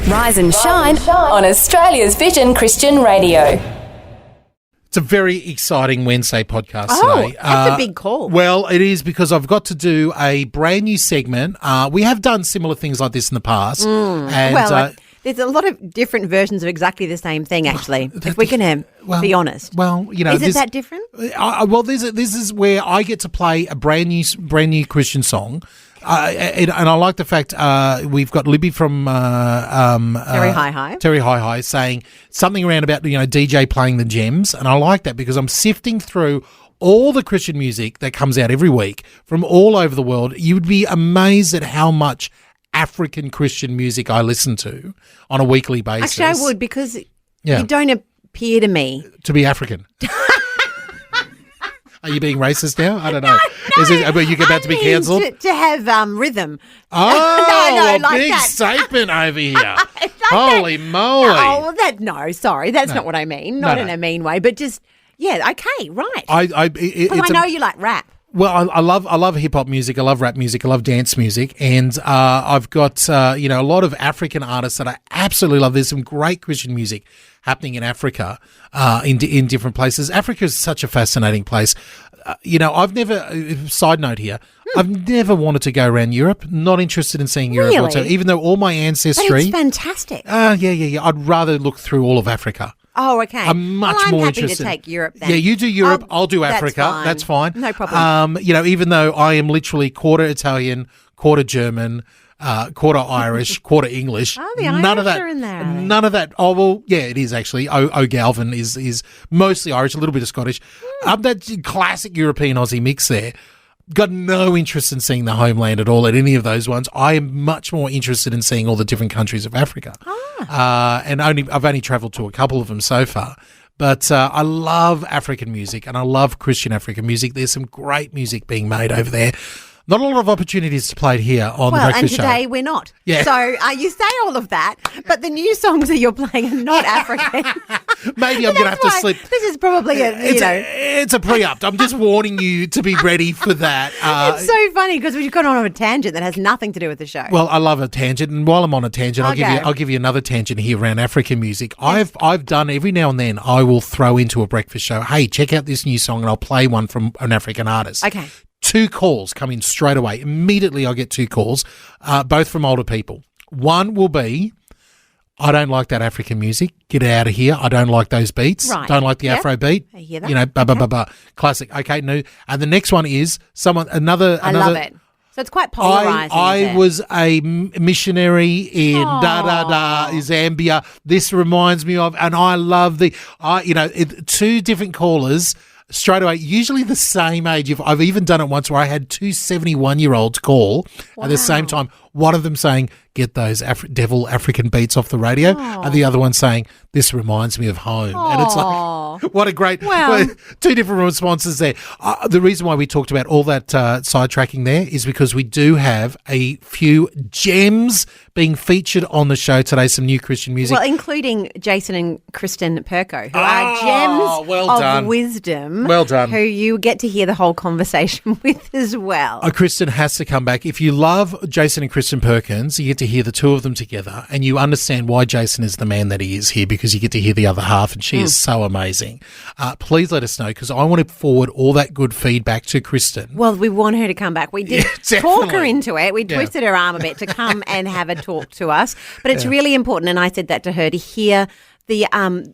Rise and shine on Australia's Vision Christian Radio. It's a very exciting Wednesday podcast today. That's a big call. Well, it is because I've got to do a brand new segment. We have done similar things like this in the past. There's a lot of different versions of exactly the same thing, actually, if we can be honest. Well, you know, Is it that different? This is where I get to play a brand new Christian song. And I like the fact we've got Libby from Terry Hi saying something around about DJ playing the gems, and I like that because I'm sifting through all the Christian music that comes out every week from all over the world. You would be amazed at how much African Christian music I listen to on a weekly basis. Actually, I would because you don't appear to me to be African. Are you being racist now? I don't know. No, are you about to be cancelled? To have rhythm. Oh, like big that. statement over here. Like Holy that. moly. Oh, that's not what I mean. Not in a mean way, but just, okay, right. I know you like rap. Well, I love hip hop music. I love rap music. I love dance music, and I've got a lot of African artists that I absolutely love. There's some great Christian music happening in Africa, in different places. Africa is such a fascinating place. I've never. Side note here. I've never wanted to go around Europe. Not interested in seeing Europe whatsoever. Even though all my ancestry. But it's fantastic. Yeah. I'd rather look through all of Africa. Oh, okay. I'm much more happy interested. to take Europe then. Yeah, you do Europe. I'll do Africa. That's fine. No problem. Even though I am literally quarter Italian, quarter German, quarter Irish, quarter English. Oh, the none of Irish that. are in there. None of that. Oh, well, yeah, it is actually. O'Galvin is mostly Irish, a little bit of Scottish. That classic European Aussie mix there. Got no interest in seeing the homeland at all at any of those ones. I am much more interested in seeing all the different countries of Africa. And I've only travelled to a couple of them so far. But I love African music and I love Christian African music. There's some great music being made over there. Not a lot of opportunities to play it here on the Breakfast Show. And today we're not. Yeah. So you say all of that, but the new songs that you're playing are not African. Maybe I'm going to have to slip. This is probably It's a pre-up. I'm just warning you to be ready for that. It's so funny because we've gone on a tangent that has nothing to do with the show. Well, I love a tangent, and while I'm on a tangent, I'll give you another tangent here around African music. Yes. I've done every now and then. I will throw into a breakfast show. Hey, check out this new song, and I'll play one from an African artist. Okay. 2 calls come in straight away. Immediately I get 2 calls, both from older people. One will be, I don't like that African music. Get out of here. I don't like those beats. Right. Don't like the Afro beat. I hear that. Classic. Okay, no. And the next one is another. I love it. So it's quite polarizing. I was a missionary in Zambia. This reminds me of, and I love 2 different callers. Straight away, usually the same age. I've even done it once where I had 2 71-year-olds call at the same time. One of them saying, get those devil African beats off the radio. And the other one saying, this reminds me of home. And it's like, what a great, 2 different responses there. The reason why we talked about all that sidetracking there is because we do have a few gems being featured on the show today, some new Christian music. Well, including Jason and Kristen Perko, who are gems of wisdom. Well done. Who you get to hear the whole conversation with as well. Kristen has to come back. If you love Jason and Kristen Perkins, you get to hear the 2 of them together and you understand why Jason is the man that he is here because you get to hear the other half and she is so amazing. Please let us know because I want to forward all that good feedback to Kristen. Well, we want her to come back. We did talk her into it. We twisted her arm a bit to come and have a talk to us. But it's really important, and I said that to her, to hear the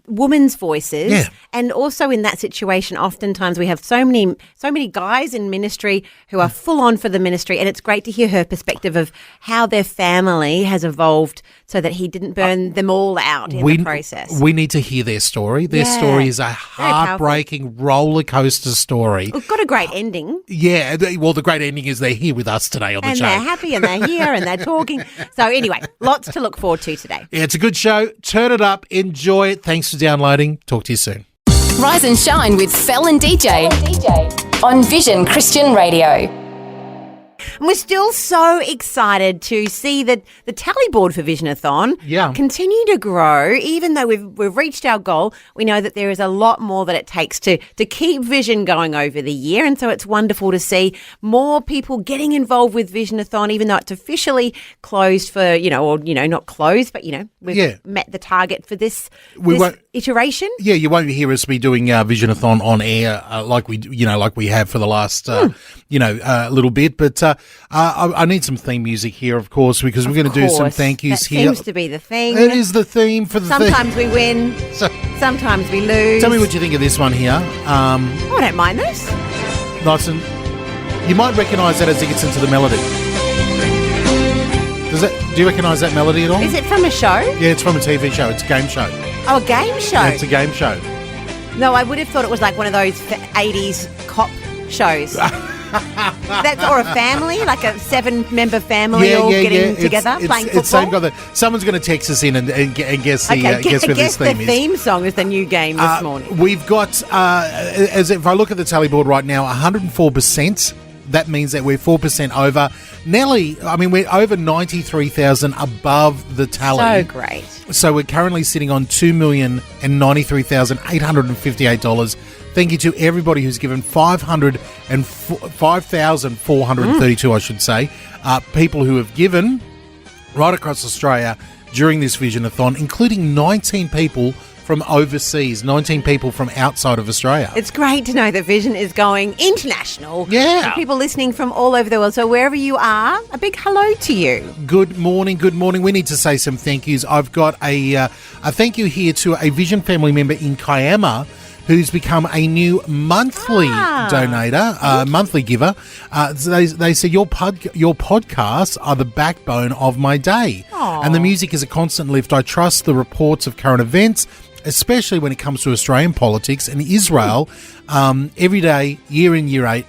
women's voices, and also in that situation, oftentimes we have so many guys in ministry who are full on for the ministry, and it's great to hear her perspective of how their family has evolved so that he didn't burn them all out in the process. We need to hear their story. Their story is a heartbreaking roller coaster story. It's got a great ending. Yeah, well, the great ending is they're here with us today on the show. And they're happy and they're here and they're talking. So anyway, lots to look forward to today. Yeah, it's a good show. Turn it up. Enjoy it. Thanks for downloading. Talk to you soon. Rise and shine with Fel and DJ on Vision Christian Radio. And we're still so excited to see that the tally board for Visionathon continue to grow. Even though we've reached our goal, we know that there is a lot more that it takes to keep Vision going over the year. And so it's wonderful to see more people getting involved with Visionathon, even though it's officially closed for, not closed, but, we've met the target for this iteration. Yeah, you won't hear us be doing Visionathon on air like we have for the last, little bit. But I need some theme music here, of course, because we're going to do some thank yous here. Seems to be the theme. It is the theme for the Sometimes we win, sometimes we lose. Tell me what you think of this one here. I don't mind this. Nice and you might recognise that as it gets into the melody. Do you recognise that melody at all? Is it from a show? Yeah, it's from a TV show. It's a game show. Oh, a game show? Yeah, it's a game show. No, I would have thought it was like one of those 80s cop shows. Or a family, like a 7-member family getting together playing football. It's same guy someone's going to text us in and guess guess where this theme is. The theme song is the new game this morning. We've got, as if I look at the tally board right now, 104%. That means that we're 4% over. Nelly, we're over 93,000 above the tally. So great. So we're currently sitting on $2,093,858. Thank you to everybody who's given $5,432, I should say. People who have given right across Australia during this Visionathon, including 19 people from overseas, 19 people from outside of Australia. It's great to know that Vision is going international. Yeah. And people listening from all over the world. So wherever you are, a big hello to you. Good morning. We need to say some thank yous. I've got a thank you here to a Vision family member in Kiama who's become a new monthly donator, monthly giver. They say your podcasts are the backbone of my day. Aww. And the music is a constant lift. I trust the reports of current events, especially when it comes to Australian politics and Israel. Every day, year in, year out,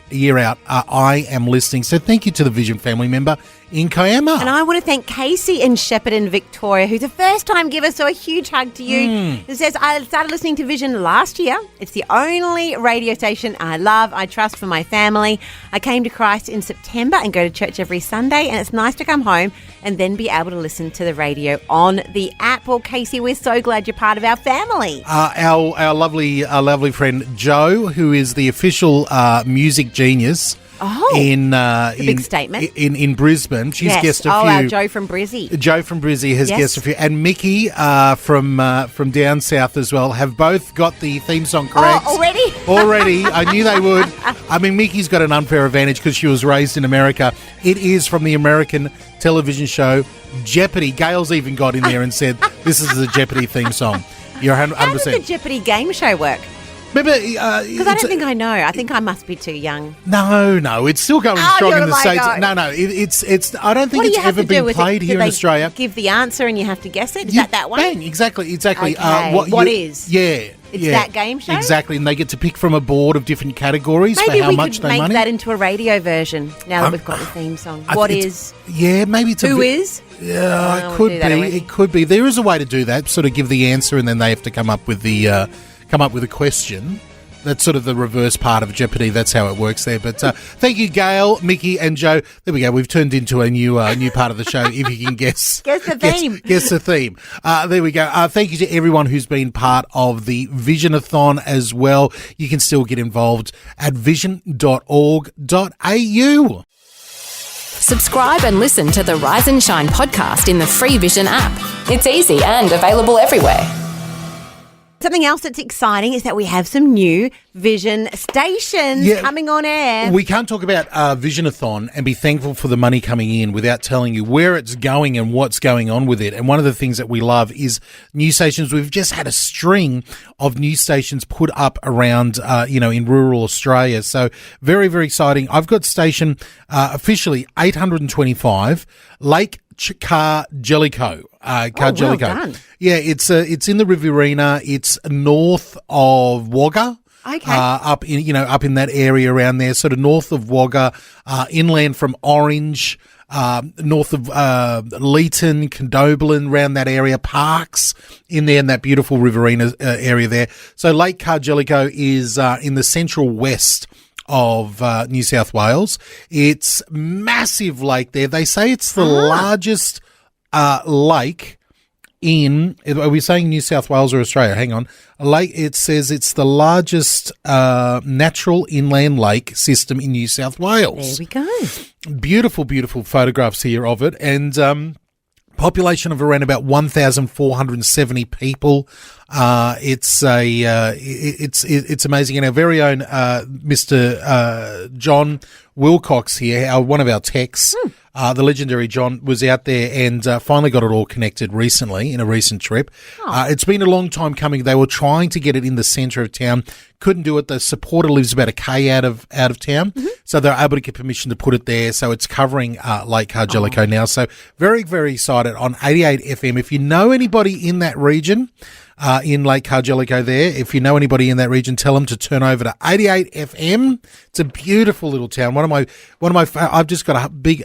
I am listening. So thank you to the Vision family member in Kiama. And I want to thank Casey in Shepparton, Victoria, who's a first-time giver, so a huge hug to you. It says, I started listening to Vision last year. It's the only radio station I love, I trust for my family. I came to Christ in September and go to church every Sunday, and it's nice to come home and then be able to listen to the radio on the app. Well, Casey, we're so glad you're part of our family. Our lovely friend Jo, who is the official music genius in big statement in Brisbane. She's guessed a few. Our Jo from Brizzy. Jo from Brizzy has guessed a few, and Mickey from down south as well have both got the theme song correct. Already, I knew they would. Mickey's got an unfair advantage because she was raised in America. It is from the American television show Jeopardy. Gail's even got in there and said, "This is the Jeopardy theme song." You're 100%. How does the Jeopardy game show work? Because I don't think I know. I think I must be too young. No, it's still going strong in the States. God. No, it's. I don't think it's ever been played here in Australia. Give the answer and you have to guess it. Is that one? Bang, exactly. Okay. What is? Yeah. It's that game show? Exactly, and they get to pick from a board of different categories for how much they money. Maybe we could make that into a radio version now that we've got the theme song. What is? Yeah, maybe it's Who is? Yeah, it could be. It could be. There is a way to do that, sort of give the answer and then they have to come up with a question. That's sort of the reverse part of Jeopardy. That's how it works there. But thank you, Gail, Mickey, and Jo. There we go. We've turned into a new part of the show. If you can guess, guess the theme. Guess the theme. There we go. Thank you to everyone who's been part of the Visionathon as well. You can still get involved at vision.org.au. Subscribe and listen to the Rise and Shine podcast in the free Vision app. It's easy and available everywhere. Something else that's exciting is that we have some new Vision stations coming on air. We can't talk about Visionathon and be thankful for the money coming in without telling you where it's going and what's going on with it. And one of the things that we love is news stations. We've just had a string of news stations put up around, in rural Australia. So very, very exciting. I've got station officially 825, Lake Cargellico. Well done. Yeah, it's in the Riverina. It's north of Wagga. Okay. Up in that area around there, sort of north of Wagga, inland from Orange, north of Leeton, Condobolin, around that area, Parks in there in that beautiful Riverina area there. So Lake Cargellico is in the central west of New South Wales. It's massive lake there. They say it's the largest lake in, are we saying New South Wales or Australia? Hang on. A lake, it says it's the largest natural inland lake system in New South Wales. There we go. Beautiful, beautiful photographs here of it. And population of around about 1,470 people. It's amazing. And our very own Mr. John Wilcox here, one of our techs, the legendary John, was out there and finally got it all connected recently in a recent trip. It's been a long time coming. They were trying to get it in the centre of town, couldn't do it. The supporter lives about a K out of town, so they're able to get permission to put it there. So it's covering Lake Cargellico now. So very, very excited on 88 FM. If you know anybody in that region, in Lake Cargellico there, if you know anybody in that region, tell them to turn over to 88 FM. It's a beautiful little town. One of my, I've just got a big,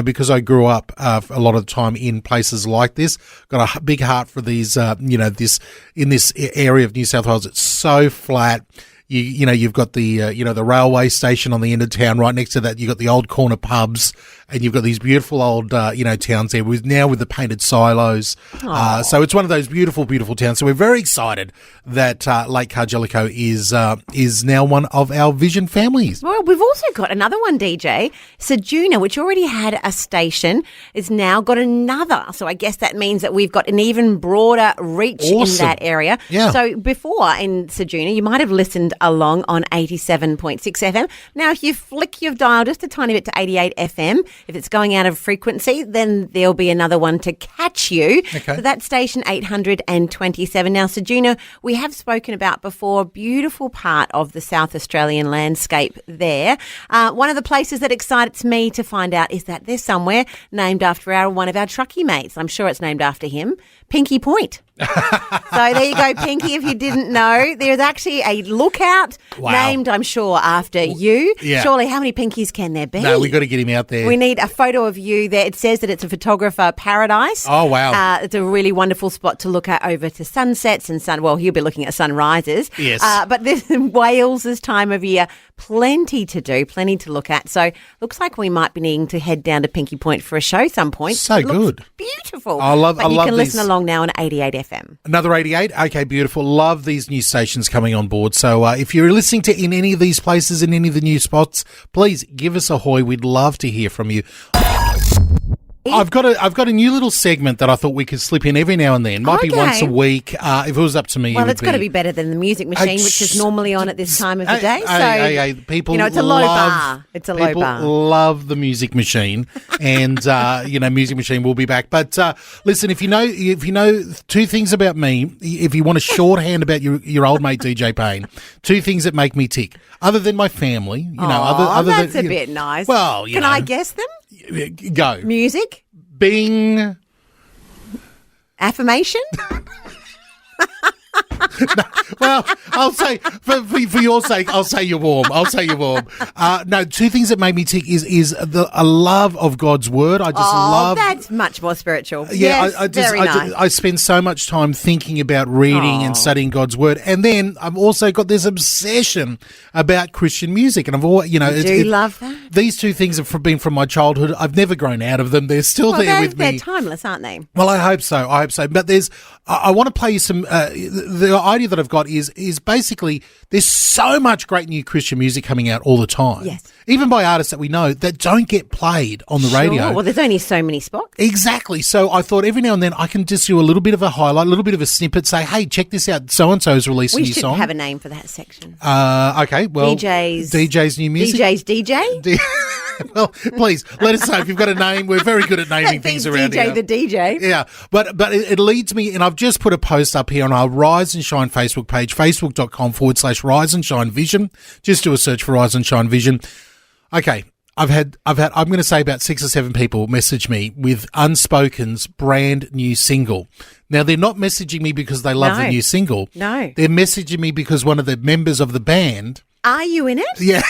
because I grew up a lot of the time in places like this, got a big heart for these, in this area of New South Wales. It's so flat. You've got the the railway station on the end of town. Right next to that, you've got the old corner pubs, and you've got these beautiful old towns there with the painted silos. So it's one of those beautiful, beautiful towns. So we're very excited that Lake Cargellico is now one of our Vision families. Well, we've also got another one, DJ. Ceduna, which already had a station, is now got another. So I guess that means that we've got an even broader reach in that area. Yeah. So before in Ceduna, you might have listened along on 87.6 FM. Now, if you flick your dial just a tiny bit to 88 FM, if it's going out of frequency, then there'll be another one to catch you. Okay. So that's station 827. Now, Ceduna, we have spoken about before, beautiful part of the South Australian landscape there. One of the places that excites me to find out is that there's somewhere named after one of our truckie mates. I'm sure it's named after him, Pinky Point. So there you go, Pinky, if you didn't know. There's actually a lookout named, I'm sure, after you. Yeah. Surely, how many Pinkies can there be? No, we got to get him out there. We need a photo of you there. It says that it's a photographer paradise. Oh, wow. It's a really wonderful spot to look at over to sunsets and he'll be looking at sunrises. Yes. But this Wales this time of year, plenty to do, plenty to look at. So looks like we might be needing to head down to Pinky Point for a show some point. So it looks good. Beautiful. I love you can these. listen along now on 88 FM. Another 88. Okay, beautiful. Love these new stations coming on board. So if you're listening to in any of these places, in any of the new spots, please give us a hoy. We'd love to hear from you. I've got a new little segment that I thought we could slip in every now and then. Might be once a week. If it was up to me, well, it's got to be better than the music machine, which is normally on at this time of the day. Hey, people, it's a low bar. It's a low bar. People love the music machine, and music machine will be back. But listen, if you know two things about me, if you want a shorthand about your old mate DJ Payne, two things that make me tick, other than my family, that's a bit nice. Well, can I guess them? Go. Music? Bing. Affirmation? Well, I'll say for your sake, I'll say you're warm. No, two things that made me tick is a love of God's word. I just love. That's much more spiritual. Yeah, yes, very nice. I spend so much time thinking about reading and studying God's word, and then I've also got this obsession about Christian music, and I've always, love that. These two things have been from my childhood. I've never grown out of them. They're still there with me. They're timeless, aren't they? Well, I hope so. But I want to play you some. The idea that I've got is basically there's so much great new Christian music coming out all the time. Yes. Even by artists that we know that don't get played on the radio. Well, there's only so many spots. Exactly. So I thought every now and then I can just do a little bit of a highlight, a little bit of a snippet, say, hey, check this out. So-and-so's releasing a new song. We should have a name for that section. Okay. Well, DJ's new music. DJ's DJ? Well, please, let us know if you've got a name. We're very good at naming things around here. DJ the DJ. Yeah. But it leads me, and I've just put a post up here on our Rise and Shine Facebook page, facebook.com/Rise and Shine Vision. Just do a search for Rise and Shine Vision. Okay. I'm going to say about 6 or 7 people message me with Unspoken's brand new single. Now, they're not messaging me because they love the new single. No. They're messaging me because one of the members of the band. Are you in it? Yeah.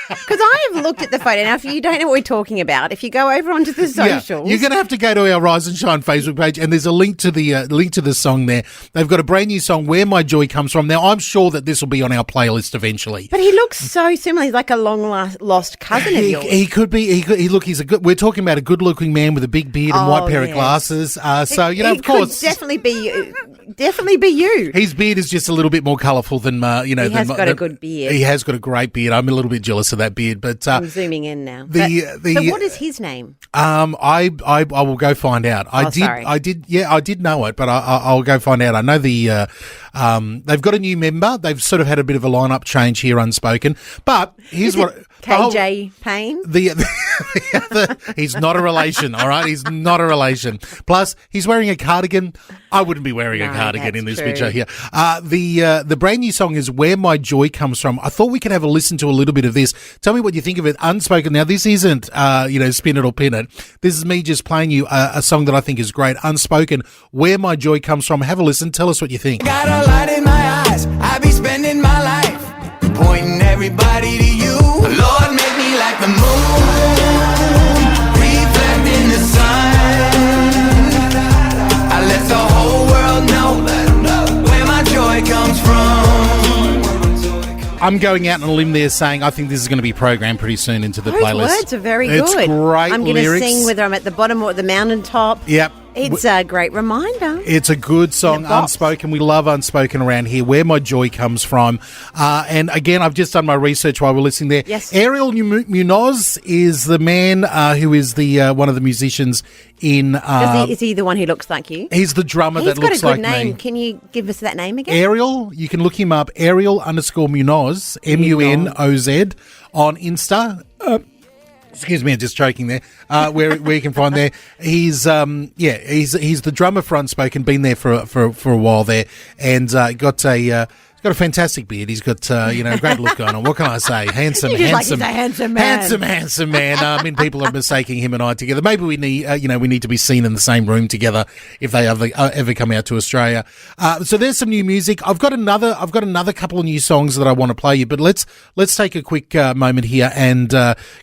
Because I have looked at the photo. Now, if you don't know what we're talking about, if you go over onto the socials, you're going to have to go to our Rise and Shine Facebook page, and there's a link to the song there. They've got a brand new song, "Where My Joy Comes From." Now, I'm sure that this will be on our playlist eventually. But he looks so similar. He's like a long lost cousin of yours. He could be. He's a good. We're talking about a good-looking man with a big beard and white pair of glasses. So of course, definitely be you. His beard is just a little bit more colourful than He has got a good beard. He has got a great beard. I'm a little bit jealous of that beard, but I'm zooming in now. So what is his name? I will go find out. I did know it, but I'll go find out. I know they've got a new member. They've sort of had a bit of a lineup change here, Unspoken. But here's what KJ Payne. He's not a relation. All right, he's not a relation. Plus, he's wearing a cardigan. I wouldn't be wearing a cardigan in this picture here. The brand new song is "Where My Joy Comes From." I thought we could have a listen to a little bit of this. Tell me what you think of it. Unspoken. Now, this isn't spin it or pin it. This is me just playing you a song that I think is great. Unspoken. "Where My Joy Comes From." Have a listen. Tell us what you think. Got a light in my eyes. I be spending my life pointing everybody to you. Lord, make me like the moon, reflecting the sun. I let the whole world know where my joy comes from. I'm going out on a limb there saying I think this is going to be programmed pretty soon into the playlist. Those words are very good. It's great I'm going to lyrics. sing whether I'm at the bottom or at the mountaintop. Yep. It's a great reminder. It's a good song, Unspoken. We love Unspoken around here, "Where My Joy Comes From." And again, I've just done my research while we're listening there. Yes. Ariel Munoz is the man who is the one of the musicians in... is he the one who looks like you? He's the drummer that looks like me. He's got a good name. Can you give us that name again? Ariel, you can look him up, Ariel_Munoz, Munoz, on Insta. Excuse me, I'm just choking there. Where you can find there, he's the drummer for Unspoken. Been there for a while there, and got a fantastic beard. He's got a great look going on. What can I say? Handsome, you handsome, like he's a handsome man. handsome man. I mean, people are mistaking him and I together. Maybe we need we need to be seen in the same room together if they ever come out to Australia. So there's some new music. I've got another couple of new songs that I want to play you, but let's take a quick moment here and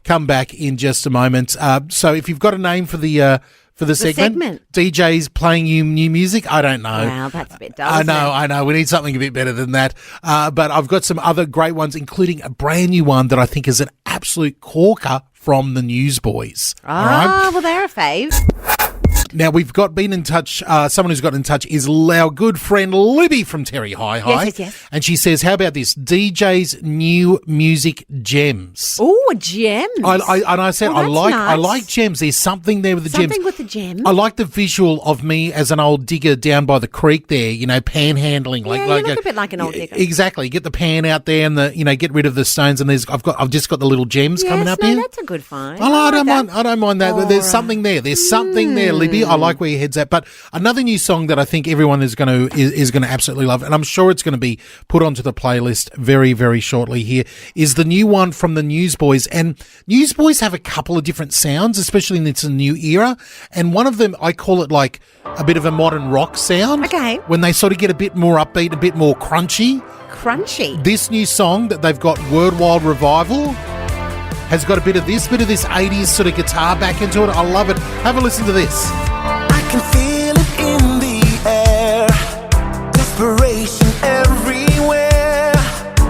come back in just a moment. So if you've got a name for the segment. DJ's playing you new music. I don't know. Wow, that's a bit dull. I know. We need something a bit better than that. But I've got some other great ones, including a brand new one that I think is an absolute corker from the Newsboys. Well, they're a fave. Now, we've been in touch, someone who's got in touch is our good friend Libby from Terry Hi. Yes. And she says, how about this? DJ's new music gems. Oh, gems. I said, I like gems. There's something there with the gems. Something with the gems. I like the visual of me as an old digger down by the creek there, panhandling. Yeah, you look a bit like an old digger. Exactly. Get the pan out there and get rid of the stones. And I've just got the little gems coming up here. That's a good find. I don't mind that. But there's something there. There's something there, Libby. I like where your head's at. But another new song that I think everyone is going to absolutely love, and I'm sure it's going to be put onto the playlist very, very shortly here, is the new one from the Newsboys. And Newsboys have a couple of different sounds, especially in this new era. And one of them, I call it like a bit of a modern rock sound. Okay. When they sort of get a bit more upbeat, a bit more crunchy. Crunchy. This new song that they've got, Worldwide Revival, has got a bit of this 80s sort of guitar back into it. I love it. Have a listen to this. I can feel it in the air, desperation everywhere.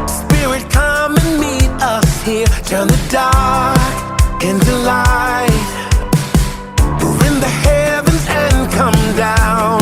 Spirit, come and meet us here. Turn the dark into light. We're in the heavens and come down.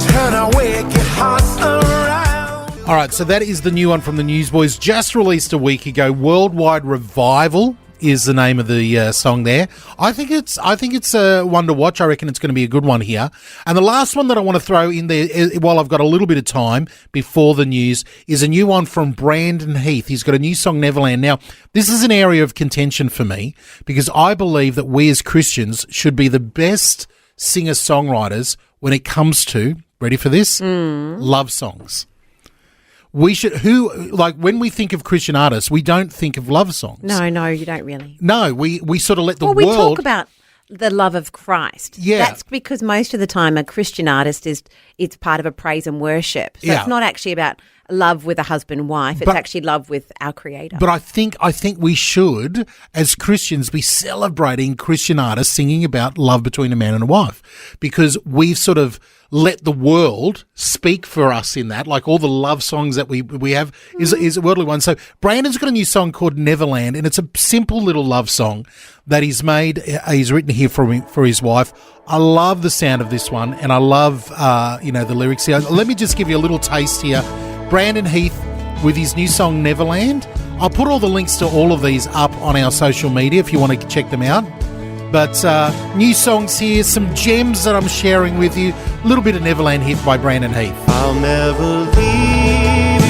Turn our wicked hearts around. All right, so that is the new one from the Newsboys, just released a week ago. Worldwide Revival is the name of the song there. I think it's one to watch. I reckon it's going to be a good one here. And the last one that I want to throw in there, while I've got a little bit of time before the news, is a new one from Brandon Heath. He's got a new song, Neverland. Now, this is an area of contention for me because I believe that we as Christians should be the best singer-songwriters when it comes to, ready for this? Love songs. We should, when we think of Christian artists, we don't think of love songs. No, you don't really. No, we sort of let the world... we talk about the love of Christ. Yeah. That's because most of the time a Christian artist it's part of a praise and worship. So it's not actually about love with a husband and wife. It's actually love with our Creator. But I think we should, as Christians, be celebrating Christian artists singing about love between a man and a wife, because we've sort of let the world speak for us in that. Like all the love songs that we have is a worldly one. So Brandon's got a new song called Neverland, and it's a simple little love song that he's written here for his wife. I love the sound of this one, and I love the lyrics here. Let me just give you a little taste here. Brandon Heath with his new song Neverland. I'll put all the links to all of these up on our social media if you want to check them out. But new songs here, some gems that I'm sharing with you. A little bit of Neverland hit by Brandon Heath. I'll never leave you,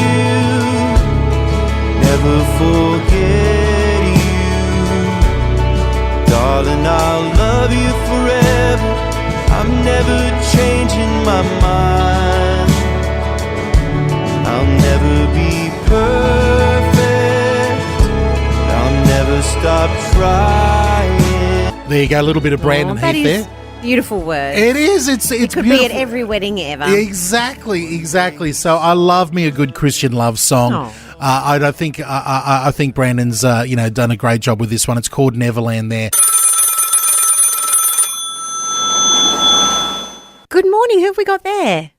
never forget you. Darling, I'll love you forever. I'm never changing my mind. I'll never be perfect. I'll never stop trying. There you go, a little bit of Brandon Heath there. Beautiful words. It is. It's could beautiful. be at every wedding ever. Exactly. So I love me a good Christian love song. I think Brandon's done a great job with this one. It's called Neverland there. Good morning. Who have we got there?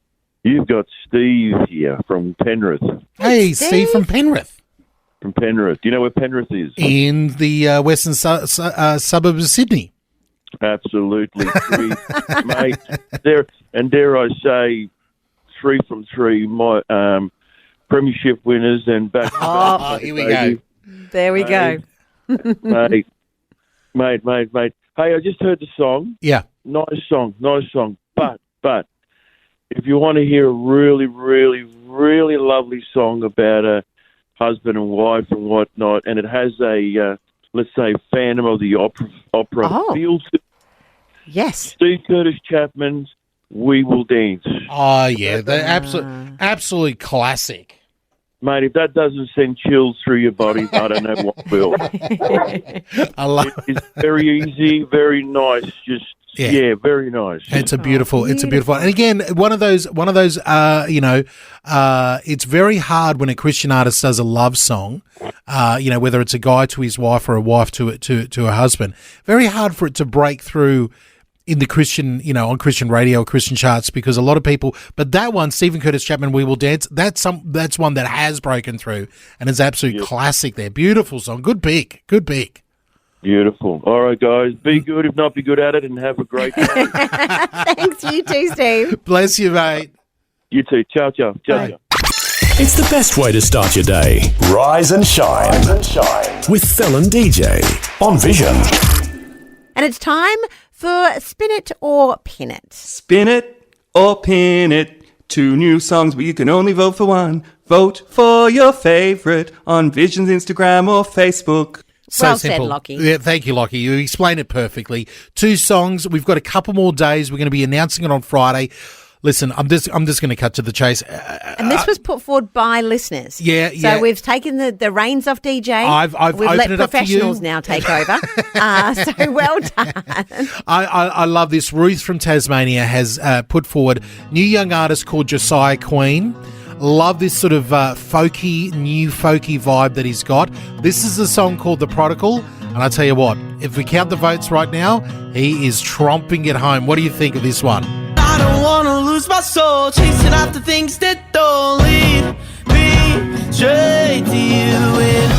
You've got Steve here from Penrith. Hey, Steve from Penrith. From Penrith. Do you know where Penrith is? In the western suburbs of Sydney. Absolutely. Mate, dare I say, 3 from 3, my premiership winners and back to back. Here we go. There we go. Mate. Hey, I just heard the song. Yeah. Nice song. But if you want to hear a really, really, really lovely song about a husband and wife and whatnot, and it has a, let's say, Phantom of the Opera feel to it. Yes. Steve Curtis Chapman's We Will Dance. Oh, yeah. They're absolutely classic. Mate, if that doesn't send chills through your body, I don't know what will. I love It's very easy, very nice, very nice. It's a beautiful. And again, one of those. It's very hard when a Christian artist does a love song. Whether it's a guy to his wife or a wife to a husband. Very hard for it to break through in the Christian, on Christian radio or Christian charts, because a lot of people. But that one, Stephen Curtis Chapman, We Will Dance. That's one that has broken through, and it's absolute classic. There, beautiful song. Good pick. Beautiful. All right, guys. Be good. If not, be good at it, and have a great day. Thanks, you too, Steve. Bless you, mate. You too. Ciao. Bye. It's the best way to start your day. Rise and shine. With Fel and DJ on Vision. And it's time for Spin It or Pin It. Spin it or pin it. 2 new songs, but you can only vote for one. Vote for your favourite on Vision's Instagram or Facebook. So well simple. said, Lockie. Yeah, thank you, Lockie. You explained it perfectly. 2 songs. We've got a couple more days. We're going to be announcing it on Friday. Listen, I'm just going to cut to the chase. And this was put forward by listeners. Yeah. So we've taken the reins off DJ. I've we've opened let it up to you. professionals now take over. So well done. I love this. Ruth from Tasmania has put forward new young artist called Josiah Queen. Love this sort of new folky vibe that he's got. This is a song called The Prodigal. And I tell you what, if we count the votes right now, he is tromping it home. What do you think of this one? I don't wanna lose my soul, chasing after things that don't lead me straight to you. And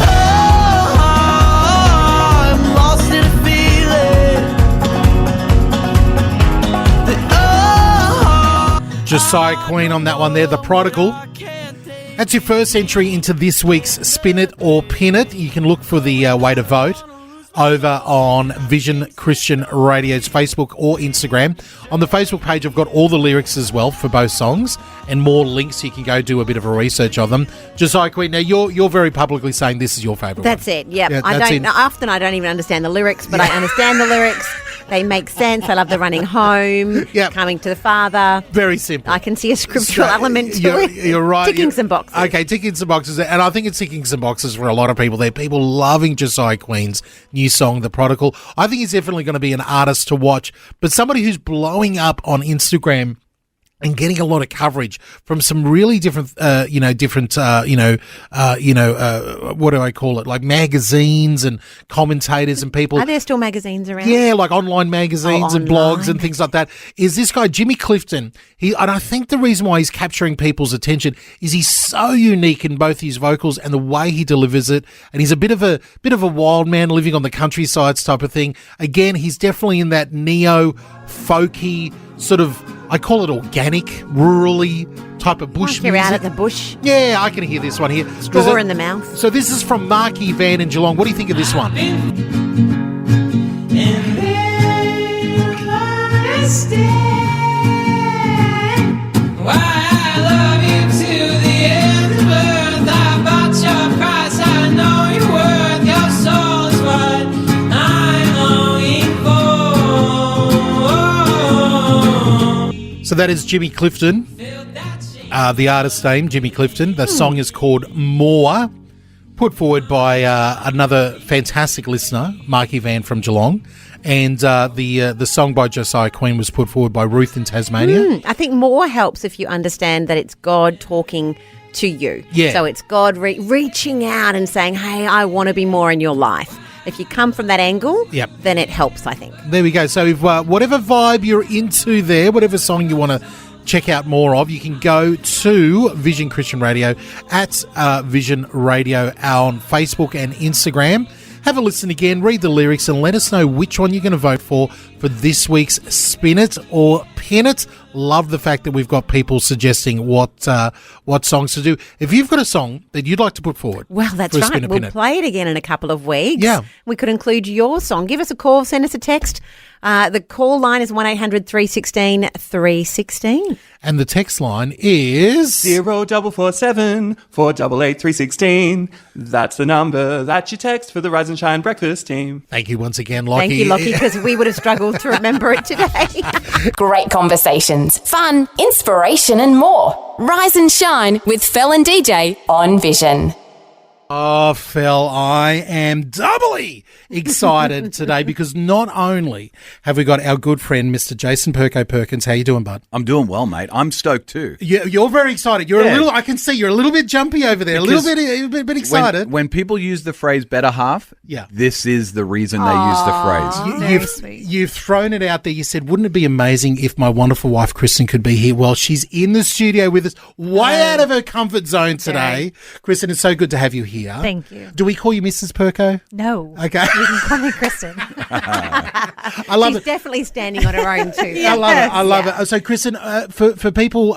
I'm lost in a feeling. Josiah Queen on that one there, The Prodigal. That's your first entry into this week's Spin It or Pin It. You can look for the way to vote over on Vision Christian Radio's Facebook or Instagram. On the Facebook page, I've got all the lyrics as well for both songs and more links. You can go do a bit of a research of them. Josiah Queen, now you're very publicly saying this is your favourite. That's it. Yep. Yeah, Often I don't even understand the lyrics, but I understand the lyrics. They make sense. I love the running home, coming to the Father. Very simple. I can see a scriptural element to it. You're right. Ticking some boxes. Okay, ticking some boxes. And I think it's ticking some boxes for a lot of people there. People loving Josiah Queen's new song, The Prodigal. I think he's definitely going to be an artist to watch, but somebody who's blowing up on Instagram and getting a lot of coverage from some really different, what do I call it? Like magazines and commentators and people. Are there still magazines around? Yeah, like online magazines and blogs online. and things like that. Is this guy, Jimmy Clifton, and I think the reason why he's capturing people's attention is he's so unique in both his vocals and the way he delivers it. And he's a bit of a wild man living on the countryside type of thing. Again, he's definitely in that neo-folky sort of, I call it organic, rurally type of bush You're music. out at the bush. Yeah, I can hear this one here. Straw in the mouth. So this is from Marky Van in Geelong. What do you think of this one? So that is Jimmy Clifton, the artist's name, Jimmy Clifton. The song is called More, put forward by another fantastic listener, Marky Van from Geelong. And the song by Josiah Queen was put forward by Ruth in Tasmania. I think more helps if you understand that it's God talking to you. Yeah. So it's God reaching out and saying, hey, I want to be more in your life. If you come from that angle, Yep. then it helps, I think. There we go. So if whatever vibe you're into there, whatever song you want to check out more of, you can go to Vision Christian Radio at Vision Radio on Facebook and Instagram. Have a listen again, read the lyrics, and let us know which one you're going to vote for this week's Spin It or Pin It. Love the fact that we've got people suggesting what songs to do. If you've got a song that you'd like to put forward, Well, that's for a Spin right. It, Pin We'll It. play it again in a couple of weeks. Yeah. We could include your song. Give us a call, send us a text. The call line is 1-800-316-316. And the text line is 0447 488 316. That's the number that you text for the Rise and Shine breakfast team. Thank you once again, Lockie. Thank you, Lockie, because we would have struggled to remember it today. Great conversations, fun, inspiration, and more. Rise and shine with Fel and DJ on Vision. Oh, Phil, I am doubly excited today because not only have we got our good friend, Mr. Jason Perko Perkins. How you doing, bud? I'm doing well, mate. I'm stoked too. You're very excited. You're a little. I can see you're a little bit jumpy over there. Because a little bit excited. When people use the phrase "better half," Yeah. this is the reason they use the phrase. You've thrown it out there. You said, wouldn't it be amazing if my wonderful wife, Kristen, could be here? Well, she's in the studio with us, way out of her comfort zone today. Kristen, it's so good to have you here. Thank you. Do we call you Mrs. Perko? No. Okay. You can call me Kristen. I love She's it. definitely standing on her own too. I love it. I love it. So, Kristen, for people,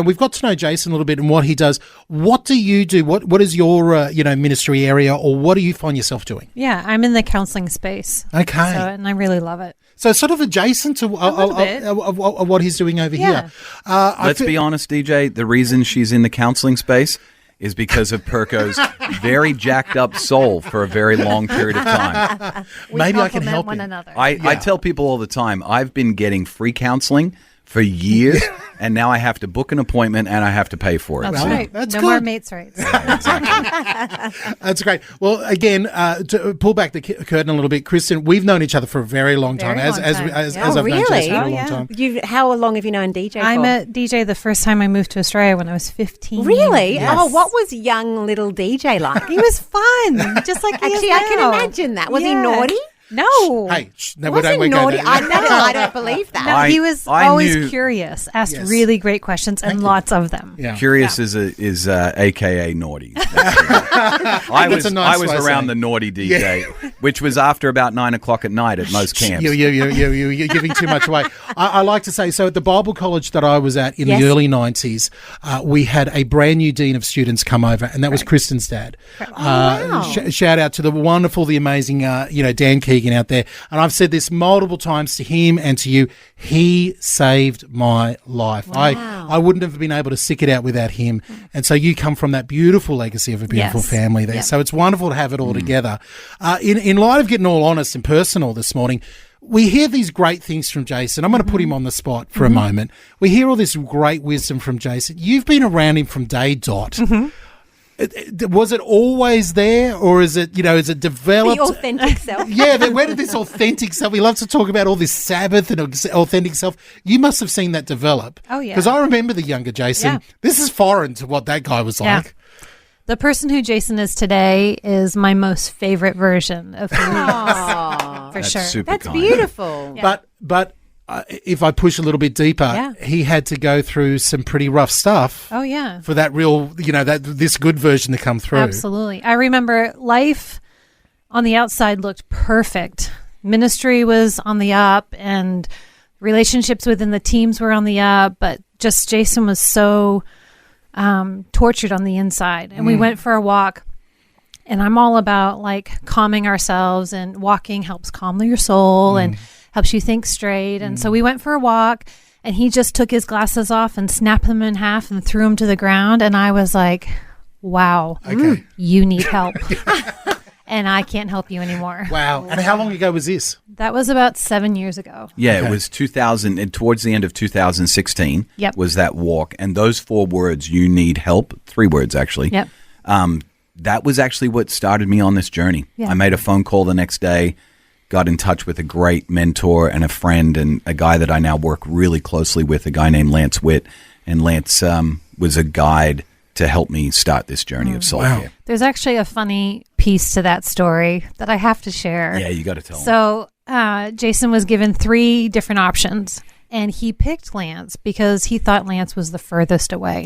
we've got to know Jason a little bit and what he does. What do you do? What is your, ministry area, or what do you find yourself doing? Yeah, I'm in the counseling space. Okay. And I really love it. So, sort of adjacent to bit. of what he's doing over Yeah. here. Let's be honest, DJ. The reason she's in the counseling space is because of Perko's very jacked up soul for a very long period of time. Maybe I can complement help one you. another. I tell people all the time, I've been getting free counseling for years, and now I have to book an appointment and I have to pay for it. That's So- right. that's no good. more mates' rights. That's great. Well, again, to pull back the curtain a little bit, Kristen, we've known each other for a very long time. Very long time. As Oh, I've known really? Jason for a Oh, long yeah. time. How long have you known DJ I for? met DJ the first time I moved to Australia when I was 15. Really? Yes. Oh, what was young little DJ like? He was fun, just like he Actually, is I can now. imagine that. Was he Yeah. naughty? No. Hey, no, we Was don't he go naughty? there. I don't believe that. No, I- he was I always knew- curious, asked Yes. really great questions, and lots of them. Yeah. Curious is AKA naughty. I was a nice I was way of around saying the naughty DJ, which was after about 9 o'clock at night at most camps. You're giving too much away. I like to say, so at the Bible college that I was at in Yes. the early 90s, we had a brand new dean of students come over, and that was Kristen's dad. wow. Shout out to the wonderful, the amazing, Dan Keegan out there. And I've said this multiple times to him and to you. He saved my life. Wow. I wouldn't have been able to stick it out without him. And so you come from that beautiful legacy of a beautiful Yes. family there. Yep. So it's wonderful to have it all together. In light of getting all honest and personal this morning, we hear these great things from Jason. I'm going to put him on the spot for a moment. We hear all this great wisdom from Jason. You've been around him from day dot. Was it always there, or is it developed? The authentic self. Yeah, where did this authentic self? We love to talk about all this Sabbath and authentic self. You must have seen that develop. Oh, yeah. Because I remember the younger Jason. Yeah. This is foreign to what that guy was Yeah. like. The person who Jason is today is my most favorite version of who he is, Aw, for That's sure. super that's kind. beautiful. Yeah. But if I push a little bit deeper, Yeah. he had to go through some pretty rough stuff Oh, yeah. for that real, this good version to come through. Absolutely. I remember life on the outside looked perfect. Ministry was on the up and relationships within the teams were on the up, but just Jason was so tortured on the inside. And we went for a walk, and I'm all about like calming ourselves, and walking helps calm your soul and helps you think straight. And so we went for a walk, and he just took his glasses off and snapped them in half and threw them to the ground. And I was like, wow, Okay. you need help. And I can't help you anymore. Wow. And how long ago was this? That was about 7 years ago. Yeah, Okay. it was 2000, and towards the end of 2016 Yep. was that walk. And those 4 words, you need help, 3 words actually. Yep. That was actually what started me on this journey. Yeah. I made a phone call the next day, got in touch with a great mentor and a friend and a guy that I now work really closely with, a guy named Lance Witt. And Lance was a guide to help me start this journey of self-care. There's actually a funny piece to that story that I have to share. Yeah, you got to tell him. So Jason was given 3 different options, and he picked Lance because he thought Lance was the furthest away.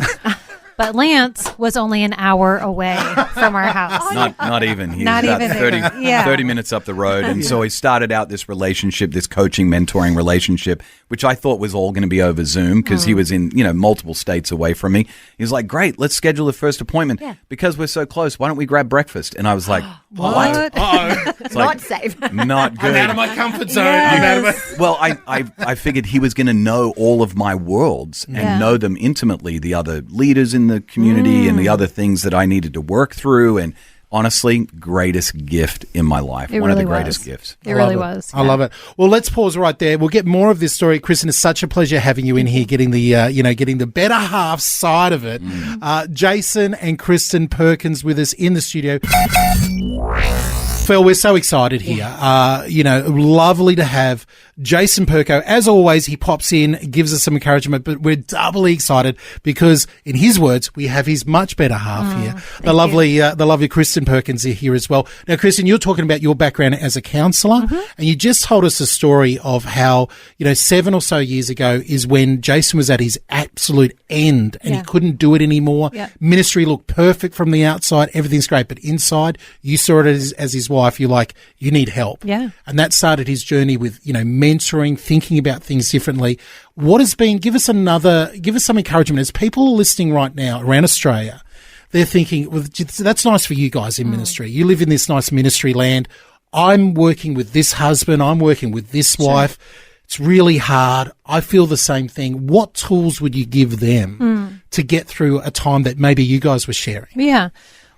But Lance was only an hour away from our house. Not even. He Not was about even 30, there. Yeah. 30 minutes up the road. And so he started out this relationship, this coaching, mentoring relationship, which I thought was all going to be over Zoom because he was in, multiple states away from me. He was like, great, let's schedule the first appointment. Yeah. Because we're so close, why don't we grab breakfast? And I was like, What? Uh-oh. It's Not like, safe. not good. I'm out of my comfort zone. Yes. I'm out of my... Well, I figured he was going to know all of my worlds and Yeah. know them intimately, the other leaders in the community and the other things that I needed to work through. And honestly, greatest gift in my life. It One of really the greatest was. gifts. It really love it. was. I love it. Well, let's pause right there. We'll get more of this story. Kristen, it's such a pleasure having you in here, getting the getting the better half side of it. Jason and Kristen Perkins with us in the studio. Phil, we're so excited here. Lovely to have Jason Perko. As always, he pops in, gives us some encouragement, but we're doubly excited because, in his words, we have his much better half here. The lovely Kristen Perkins is here as well. Now, Kristen, you're talking about your background as a counsellor, and you just told us a story of how, 7 or so years ago is when Jason was at his absolute end and he Yeah. couldn't do it anymore. Yeah. Ministry looked perfect from the outside. Everything's great. But inside, you saw it as his wife. You're like, you need help. Yeah. And that started his journey with, mentoring, thinking about things differently. What has been, give us some encouragement as people are listening right now around Australia. They're thinking, well, that's nice for you guys in ministry. You live in this nice ministry land. I'm working with this husband. I'm working with this wife. It's really hard. I feel the same thing. What tools would you give them to get through a time that maybe you guys were sharing? Yeah.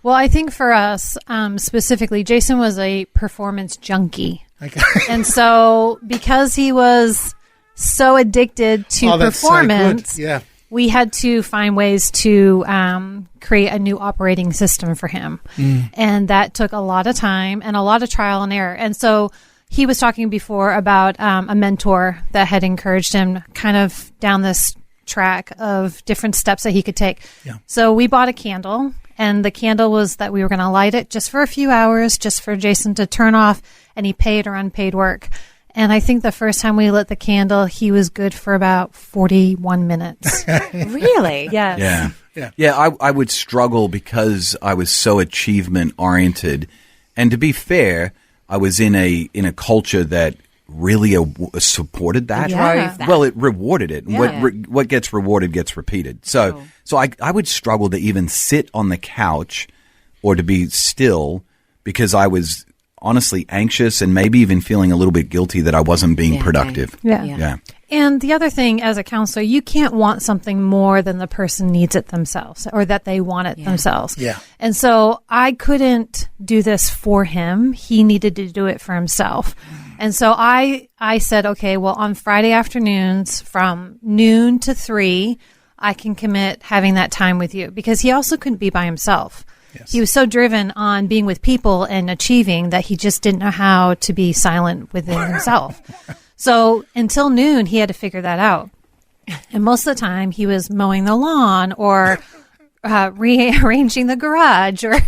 Well, I think for us specifically, Jason was a performance junkie. Okay. And so because he was so addicted to Oh, that's so good. performance, Yeah. we had to find ways to create a new operating system for him. And that took a lot of time and a lot of trial and error. And so he was talking before about a mentor that had encouraged him kind of down this track of different steps that he could take. Yeah. So we bought a candle, and the candle was that we were going to light it just for a few hours, just for Jason to turn off any paid or unpaid work. And I think the first time we lit the candle, he was good for about 41 minutes. Really? Yes. Yeah, I would struggle because I was so achievement oriented. And to be fair, I was in a culture that really supported that. Yeah. Drove that. Well, it rewarded it. And Yeah. what gets rewarded gets repeated. So I would struggle to even sit on the couch or to be still because I was honestly anxious and maybe even feeling a little bit guilty that I wasn't being productive. Yeah. Yeah. And the other thing, as a counselor, you can't want something more than the person needs it themselves or that they want it themselves. Yeah. And so I couldn't do this for him. He needed to do it for himself. And so I said, okay, well, on Friday afternoons from noon to 3, I can commit having that time with you, because he also couldn't be by himself. He was so driven on being with people and achieving that he just didn't know how to be silent within himself. So until noon, he had to figure that out. And most of the time, he was mowing the lawn or rearranging the garage or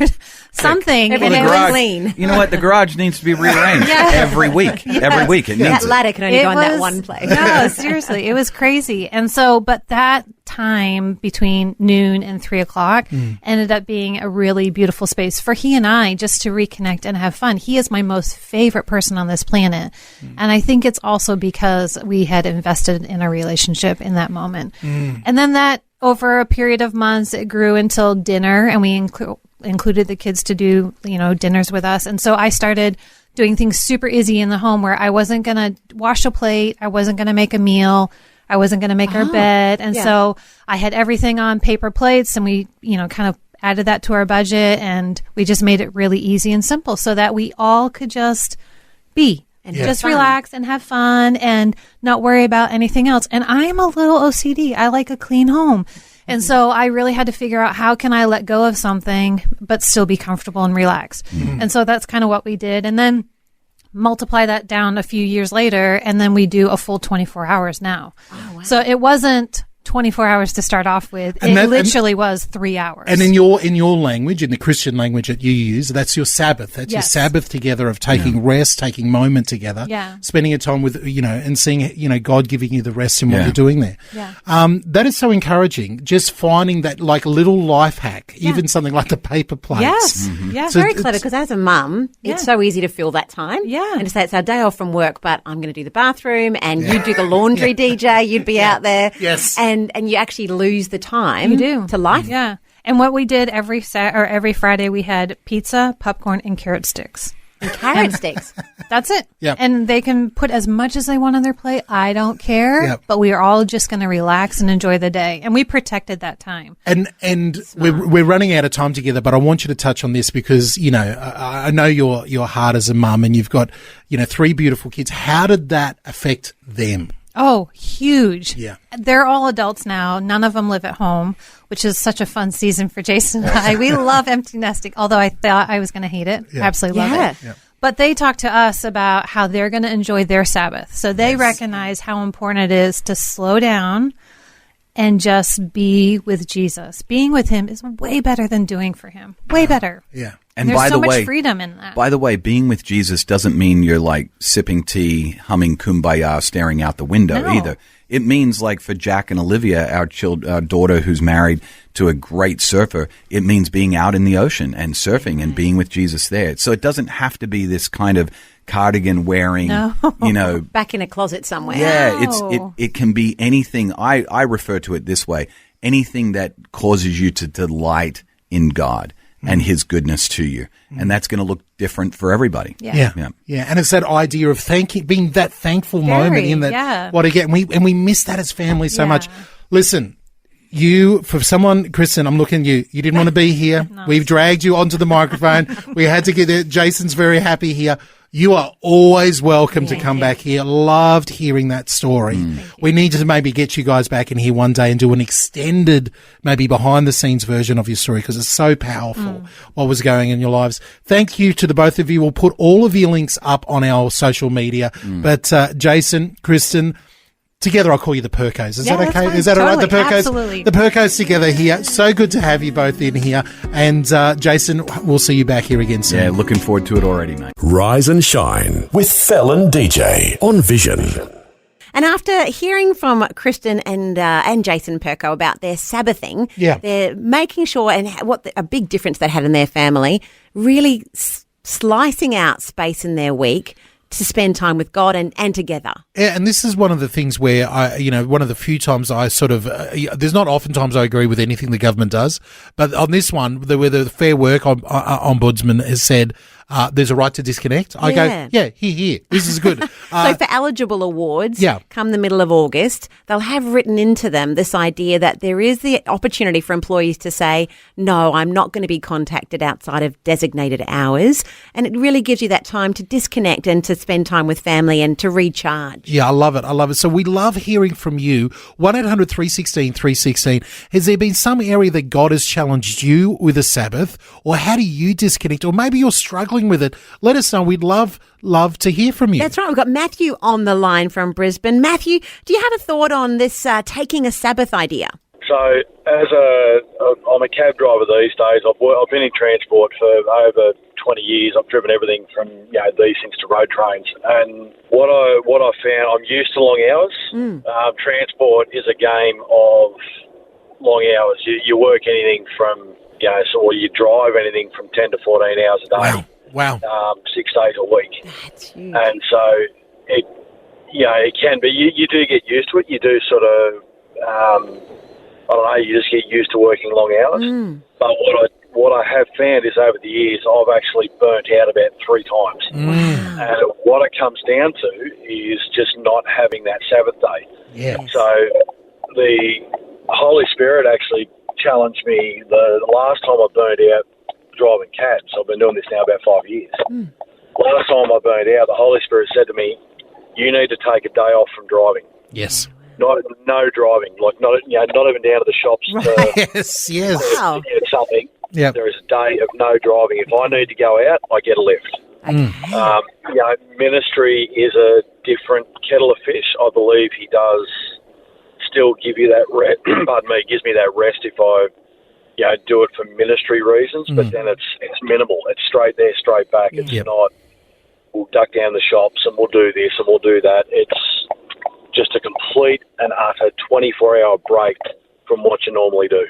something. Everything And it was was- clean. You know what? The garage needs to be rearranged every week. Every week it needs That it. ladder can only It go in that was- one place. No, seriously, it was crazy. And so, but that time between noon and 3:00 ended up being a really beautiful space for he and I just to reconnect and have fun. He is my most favorite person on this planet. And I think it's also because we had invested in a relationship in that moment. And then that over a period of months, it grew until dinner, and we included the kids to do, dinners with us. And so I started doing things super easy in the home where I wasn't going to wash a plate. I wasn't going to make a meal. I wasn't going to make our bed. And so I had everything on paper plates, and we, kind of added that to our budget, and we just made it really easy and simple so that we all could just be. And just relax and have fun and not worry about anything else. And I am a little OCD. I like a clean home. And so I really had to figure out how can I let go of something but still be comfortable and relaxed. And so that's kind of what we did. And then multiply that down a few years later, and then we do a full 24 hours now. Oh, wow. So it wasn't 24 hours to start off with. It literally was 3 hours. And in your language, in the Christian language that you use, that's your Sabbath. That's your Sabbath together of taking rest, taking moment together, spending a time with, and seeing, God giving you the rest in what you're doing there. Yeah. That is so encouraging. Just finding that like a little life hack, even something like the paper plates. Yes. Yeah. So Very clever, because as a mum, it's so easy to fill that time. Yeah. And to say it's our day off from work, but I'm going to do the bathroom, and you do the laundry, DJ. You'd be out there. Yes. And you actually lose the time You do. to life. Yeah. And what we did every Friday, we had pizza, popcorn, and carrot sticks. And carrot sticks. That's it. Yep. And they can put as much as they want on their plate. I don't care. Yep. But we are all just going to relax and enjoy the day. And we protected that time. And we're running out of time together, but I want you to touch on this because, I know your heart as a mum, and you've got, 3 beautiful kids. How did that affect them? Oh, huge. Yeah. They're all adults now. None of them live at home, which is such a fun season for Jason and I. We love empty nesting, although I thought I was going to hate it. Yeah. Absolutely love Yeah. it. Yeah. But they talk to us about how they're going to enjoy their Sabbath. So they recognize how important it is to slow down and just be with Jesus. Being with him is way better than doing for him. Way better. Yeah. And there's by so the way, much freedom in that. By the way, being with Jesus doesn't mean you're like sipping tea, humming Kumbaya, staring out the window No. either. It means like for Jack and Olivia, our daughter who's married to a great surfer, it means being out in the ocean and surfing and being with Jesus there. So it doesn't have to be this kind of cardigan wearing, Back in a closet somewhere. Yeah, No. it can be anything. I refer to it this way: anything that causes you to delight in God and His goodness to you, and that's going to look different for everybody. Yeah. And it's that idea of being that thankful moment in that yeah. what again we miss that as family so Yeah. much. Listen, for someone, Kristen, I'm looking at you. You didn't want to be here. We've dragged you onto the microphone. We had to get there. Jason's very happy here. You are always welcome to come back here. Loved hearing that story. We need to maybe get you guys back in here one day and do an extended, maybe behind the scenes version of your story because it's so powerful what was going in your lives. Thank you to the both of you. We'll put all of your links up on our social media. But Jason, Kristen, together I'll call you the Percos. Is that that's okay? fine. Is that all right? The Totally. Percos? Absolutely. The Percos together here. So good to have you both in here. And Jason, we'll see you back here again soon. Yeah, looking forward to it already, mate. Rise and Shine with Fel and DJ on Vision. And after hearing from Kristen and Jason Perko about their Sabbathing, they're making sure and a big difference that had in their family, really slicing out space in their week to spend time with God and together. Yeah, and this is one of the things where one of the few times I sort of, there's not often times I agree with anything the government does, but on this one, where the Fair Work Ombudsman has said, there's a right to disconnect. I Yeah. go, here. This is good. So for eligible awards, Yeah. come the middle of August, they'll have written into them this idea that there is the opportunity for employees to say, no, I'm not going to be contacted outside of designated hours. And it really gives you that time to disconnect and to spend time with family and to recharge. Yeah, I love it. So we love hearing from you. 1-800-316-316. Has there been some area that God has challenged you with a Sabbath? Or how do you disconnect? Or maybe you're struggling with it. Let us know. We'd love to hear from you. That's right. We've got Matthew on the line from Brisbane. Matthew, do you have a thought on this taking a Sabbath idea? So, I'm a cab driver these days. I've been in transport for over 20 years. I've driven everything from these things to road trains. And what I found, I'm used to long hours. Transport is a game of long hours. You work anything from or you drive anything from 10 to 14 hours a day. Wow. 6 days a week. That's huge. And so it can be. You do get used to it. You do sort of. I don't know, you just get used to working long hours. But what I have found is over the years, I've actually burnt out about 3 times. And what it comes down to is just not having that Sabbath day. Yeah. So the Holy Spirit actually challenged me the last time I burnt out driving cabs. I've been doing this now about 5 years. Last time I burnt out, the Holy Spirit said to me, you need to take a day off from driving. Yes. No driving, like not even down to the shops Yes. Wow. to get something. Yep. There is a day of no driving. If I need to go out, I get a lift. Ministry is a different kettle of fish. I believe he does still give you that rest. Pardon me, gives me that rest if I do it for ministry reasons. But then it's minimal. It's straight there, straight back. It's not. We'll duck down the shops and we'll do this and we'll do that. It's just a complete and utter 24-hour break from what you normally do.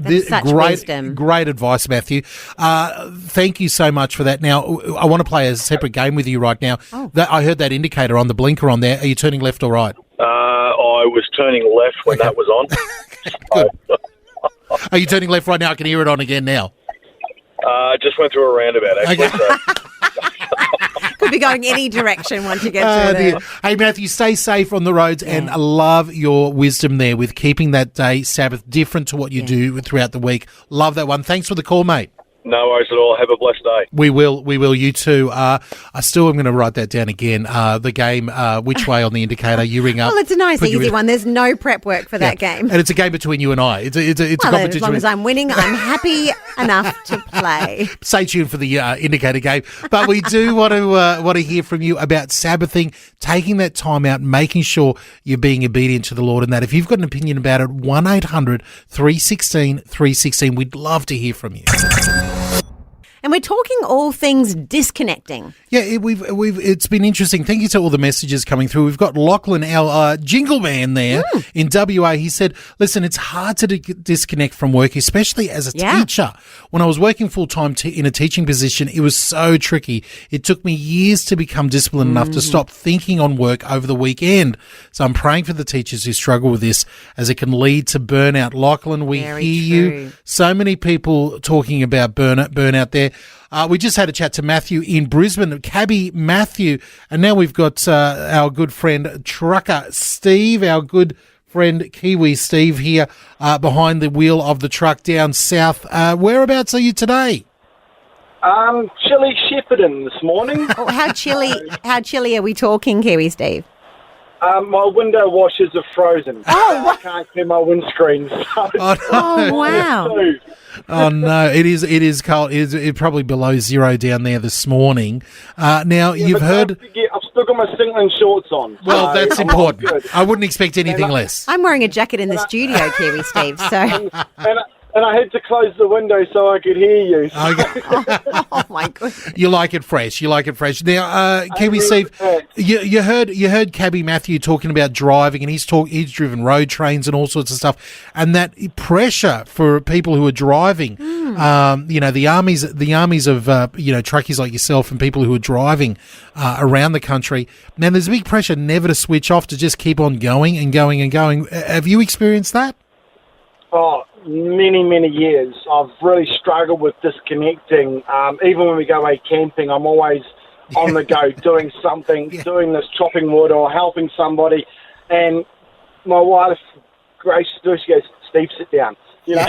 That's such wisdom. Great advice, Matthew. Thank you so much for that. Now, I want to play a separate game with you right now. I heard that indicator on the blinker on there. Are you turning left or right? I was turning left when that was on. Good. Are you turning left right now? I can hear it on again now. Just went through a roundabout, actually. Okay. So. Could be going any direction once you get through there. Hey, Matthew, stay safe on the roads, and I love your wisdom there with keeping that day, Sabbath, different to what you do throughout the week. Love that one. Thanks for the call, mate. No worries at all. Have a blessed day. We will. You too. I still am going to write that down again. The game, which way on the indicator, you ring up. Well, it's a nice, easy one. There's no prep work for that game. And it's a game between you and I. It's a competition. As long as I'm winning, I'm happy enough to play. Stay tuned for the indicator game. But we do want to hear from you about Sabbathing, taking that time out, making sure you're being obedient to the Lord, and that if you've got an opinion about it, 1-800-316-316. We'd love to hear from you. And we're talking all things disconnecting. Yeah, it's been interesting. Thank you to all the messages coming through. We've got Lachlan, our jingle man there in WA. He said, listen, it's hard to disconnect from work, especially as a teacher. When I was working full-time in a teaching position, it was so tricky. It took me years to become disciplined enough to stop thinking on work over the weekend. So I'm praying for the teachers who struggle with this, as it can lead to burnout. Lachlan, we hear you. So many people talking about burnout there. We just had a chat to Matthew in Brisbane, Cabby Matthew, and now we've got our good friend Trucker Steve, our good friend Kiwi Steve here behind the wheel of the truck down south. Whereabouts are you today? Chilly Shepparton this morning. Oh, how chilly are we talking, Kiwi Steve? My window washers are frozen. Oh, I can't clear my windscreen. So oh wow. Oh no, it is cold. It's probably below zero down there this morning. Now you've heard. I've still got my singlet shorts on. Well, so that's important. I wouldn't expect anything less. I'm wearing a jacket in the studio, Kiwi Steve. So. And I had to close the window so I could hear you. So. Okay. Oh my goodness! You like it fresh. Now, Kiwi Steve, you heard Cabby Matthew talking about driving, and he's driven road trains and all sorts of stuff, and that pressure for people who are driving. The armies of truckies like yourself and people who are driving around the country. Now, there's a big pressure never to switch off, to just keep on going and going and going. Have you experienced that? Oh, many, many years, I've really struggled with disconnecting. Even when we go away camping, I'm always on the go, doing something, doing this, chopping wood or helping somebody. And my wife, Grace, she goes, Steve, sit down. You know,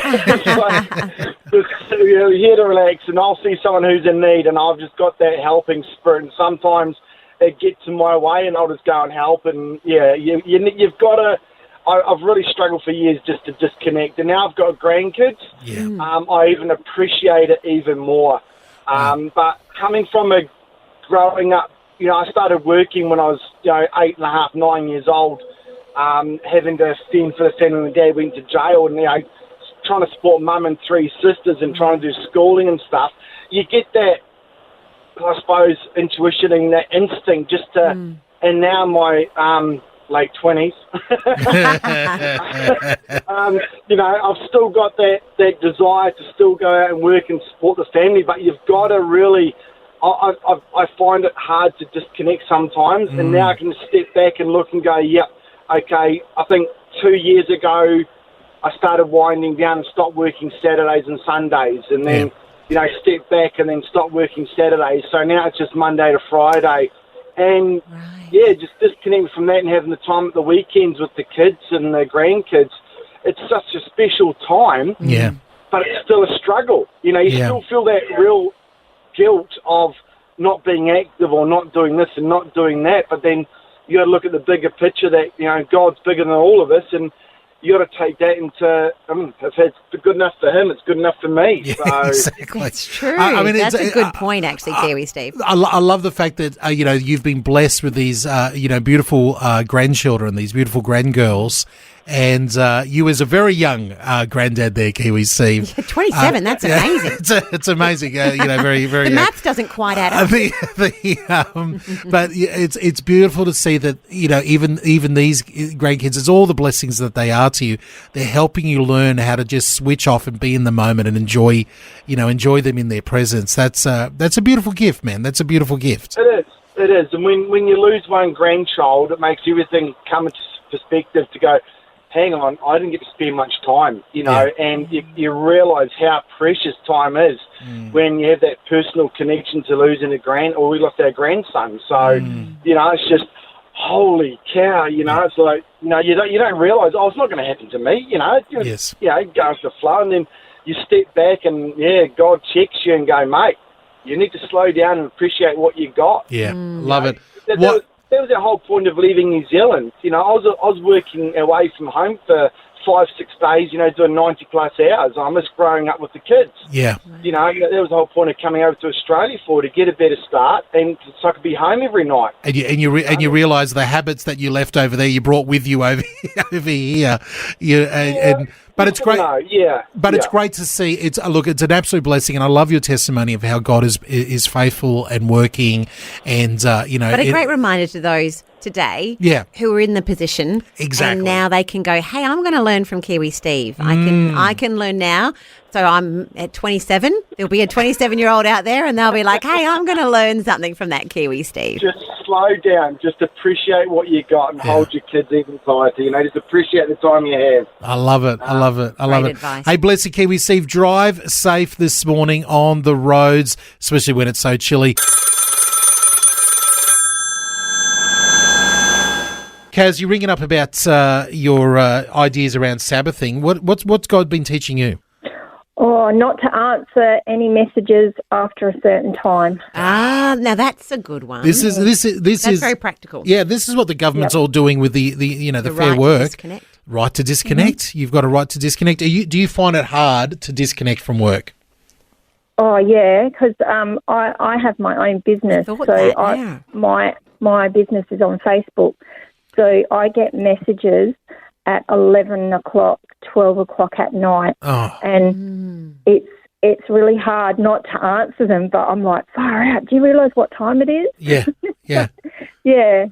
you're here to relax, and I'll see someone who's in need, and I've just got that helping spirit. And sometimes it gets in my way, and I'll just go and help. And you've got to. I've really struggled for years just to disconnect, and now I've got grandkids. I even appreciate it even more. But coming from growing up, I started working when I was 8.5, 9 years old, having to fend for the family. My dad went to jail, and trying to support mum and 3 sisters and trying to do schooling and stuff. You get that, I suppose, intuition and that instinct just to. And now my late 20s. I've still got that desire to still go out and work and support the family, but you've got to really, I find it hard to disconnect sometimes, and now I can step back and look and go, yep, okay, I think 2 years ago I started winding down and stopped working Saturdays and Sundays, and then, step back and then stop working Saturdays. So now it's just Monday to Friday. And, just disconnecting from that and having the time at the weekends with the kids and the grandkids. It's such a special time, but it's still a struggle. You still feel that real guilt of not being active or not doing this and not doing that, but then you got to look at the bigger picture that, God's bigger than all of us, and you got to take that into, if it's good enough for him, it's good enough for me. Yeah, exactly. That's true. That's a good point, actually, Kiwi Steve. I love the fact that, you've been blessed with these, beautiful grandchildren, these beautiful grandgirls. And you as a very young granddad there, Kiwi Steve. 27, that's amazing. It's amazing. Very, very. The maths doesn't quite add up. But it's beautiful to see that, even these grandkids, it's all the blessings that they are to you. They're helping you learn how to just switch off and be in the moment and enjoy them in their presence. That's a beautiful gift, man. That's a beautiful gift. It is. And when you lose one grandchild, it makes everything come into perspective to go, hang on, I didn't get to spend much time, and you realise how precious time is when you have that personal connection to losing we lost our grandson. So, it's just, holy cow, it's like, you don't realise, it's not going to happen to me, Yes. Go with the flow, and then you step back and, God checks you and go, mate, you need to slow down and appreciate what you got. Yeah, love it. That was the whole point of leaving New Zealand. I was working away from home for 5-6 days, doing 90 plus hours. I miss growing up with the kids. Yeah. That was the whole point of coming over to Australia to get a better start, and so I could be home every night. And you realise the habits that you left over there, you brought with you over here. But it's great. It's great to see. It's an absolute blessing, and I love your testimony of how God is faithful and working, and But a great reminder to those today, who are in the position, exactly, and now they can go, hey, I'm going to learn from Kiwi Steve. I can learn now. So I'm at 27. There'll be a 27-year-old out there, and they'll be like, hey, I'm going to learn something from that Kiwi Steve. Just slow down. Just appreciate what you got and hold your kids even tighter. Just appreciate the time you have. I love it. I love it. Advice. Hey, bless you, Kiwi Steve. Drive safe this morning on the roads, especially when it's so chilly. Kaz, you're ringing up about your ideas around Sabbathing. What's God been teaching you? Oh, not to answer any messages after a certain time. Now that's a good one. This is very practical. Yeah, this is what the government's all doing with the fair right work. To disconnect. Right to disconnect. Mm-hmm. You've got a right to disconnect. Do you find it hard to disconnect from work? Oh yeah, because I have my own business, my business is on Facebook, so I get messages at 11 o'clock, 12 o'clock at night, and it's really hard not to answer them, but I'm like, far out, do you realise what time it is? Yeah. Yeah.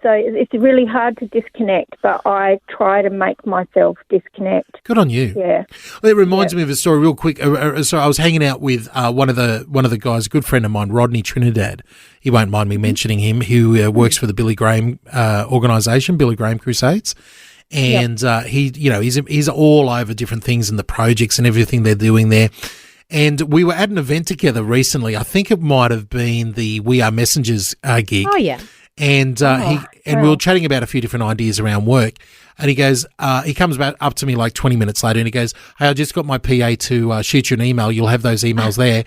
So it's really hard to disconnect, but I try to make myself disconnect. Good on you. Yeah. Well, it reminds me of a story real quick. So I was hanging out with one of the guys, a good friend of mine, Rodney Trinidad. He won't mind me mentioning him, who works for the Billy Graham organisation, Billy Graham Crusades. and he's all over different things and the projects and everything they're doing there. And we were at an event together recently. I think it might have been the We Are Messengers gig. Oh, yeah. And we were chatting about a few different ideas around work. And he goes, he comes up to me like 20 minutes later, and he goes, "Hey, I just got my PA to shoot you an email. You'll have those emails there.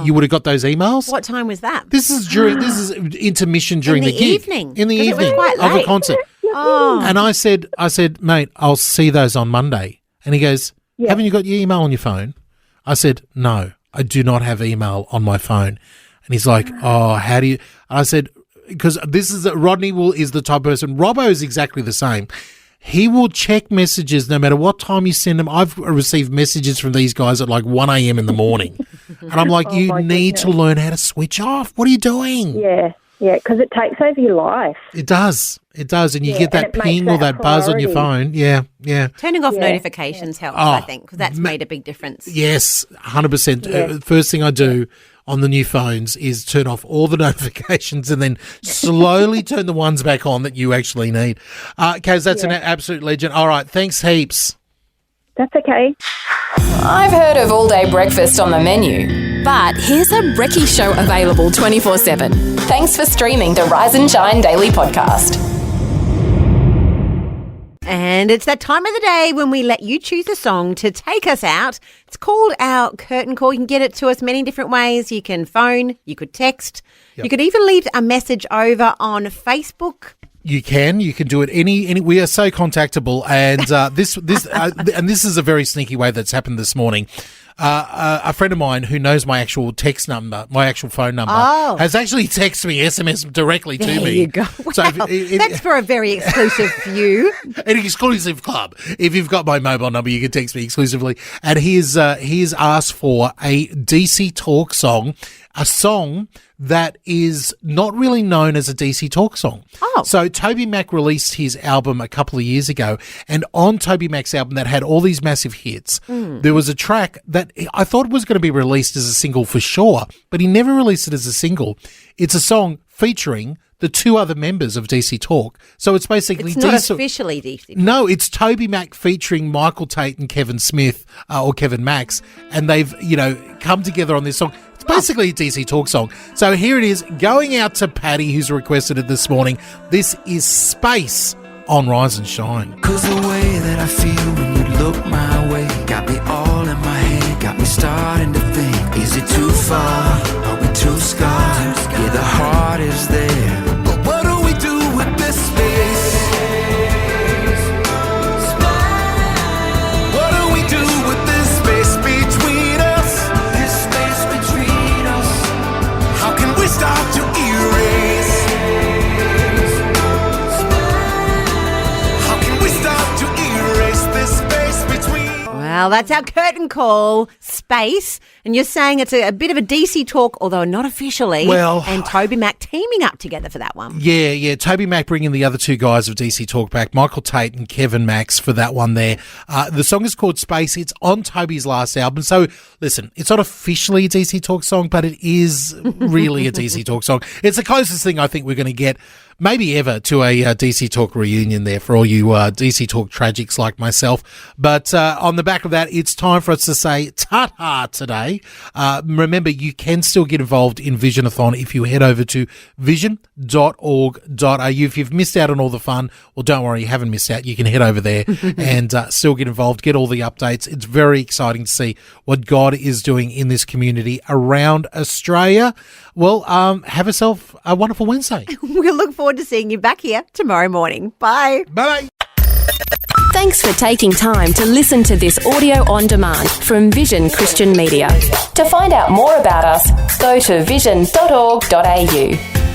You would have got those emails." What time was that? This is intermission during the gig. Evening. In the evening of a concert. Oh. And I said, "Mate, I'll see those on Monday." And he goes, "Haven't you got your email on your phone?" I said, "No, I do not have email on my phone." And he's like, "Oh, how do you?" I said, because Rodney is the type of person. Robbo is exactly the same. He will check messages no matter what time you send them. I've received messages from these guys at like 1 a.m. in the morning. And I'm like, you need to learn how to switch off. What are you doing? Yeah, because it takes over your life. It does. And you get that ping or that buzz on your phone. Yeah. Turning off notifications helps, I think, because that's made a big difference. Yes, 100%. First thing I do on the new phones is turn off all the notifications and then slowly turn the ones back on that you actually need. Kaz, that's an absolute legend. All right, thanks heaps. That's okay. I've heard of all-day breakfast on the menu, but here's a brekkie show available 24/7. Thanks for streaming the Rise and Shine Daily Podcast. And it's that time of the day when we let you choose a song to take us out. It's called our curtain call. You can get it to us many different ways. You can phone, you could text, you could even leave a message over on Facebook. You can do it any. We are so contactable, and this is a very sneaky way that's happened this morning. A friend of mine who knows my actual text number, my actual phone number, has actually texted me, SMS directly to me. There you go. Wow. So that's for a very exclusive few. An exclusive club. If you've got my mobile number, you can text me exclusively. And he has asked for a DC Talk song, a song that is not really known as a DC Talk song. Oh. So Toby Mac released his album a couple of years ago, and on Toby Mac's album that had all these massive hits, there was a track that I thought was going to be released as a single for sure, but he never released it as a single. It's a song featuring the two other members of DC Talk. So it's basically... It's not officially DC Talk. No, it's Toby Mac featuring Michael Tate and Kevin Smith, or Kevin Max, and they've, come together on this song. It's basically a DC Talk song. So here it is, going out to Patty, who's requested it this morning. This is Space on Rise and Shine. 'Cause the way that I feel when you look my way got me all in my head, got me starting to think, is it too far? Are we too scarred? Yeah, the heart is there. But what do we do with this space? What do we do with this space between us? This space between us. How can we start to erase? How can we start to erase this space between? Well, that's our curtain call, Space. And you're saying it's a bit of a DC Talk, although not officially. Well, and Toby Mac teaming up together for that one. Yeah. Toby Mac bringing the other two guys of DC Talk back, Michael Tate and Kevin Max, for that one there. The song is called Space. It's on Toby's last album. So, listen, it's not officially a DC Talk song, but it is really a DC Talk song. It's the closest thing I think we're going to get, maybe ever, to a DC Talk reunion there for all you DC Talk tragics like myself. But on the back of that, it's time for us to say ta-ta today. Remember, you can still get involved in Visionathon if you head over to vision.org.au. If you've missed out on all the fun, well, don't worry, you haven't missed out. You can head over there and still get involved, get all the updates. It's very exciting to see what God is doing in this community around Australia. Well, have yourself a wonderful Wednesday. We'll look forward to seeing you back here tomorrow morning. Bye. Bye. Thanks for taking time to listen to this audio on demand from Vision Christian Media. To find out more about us, go to vision.org.au.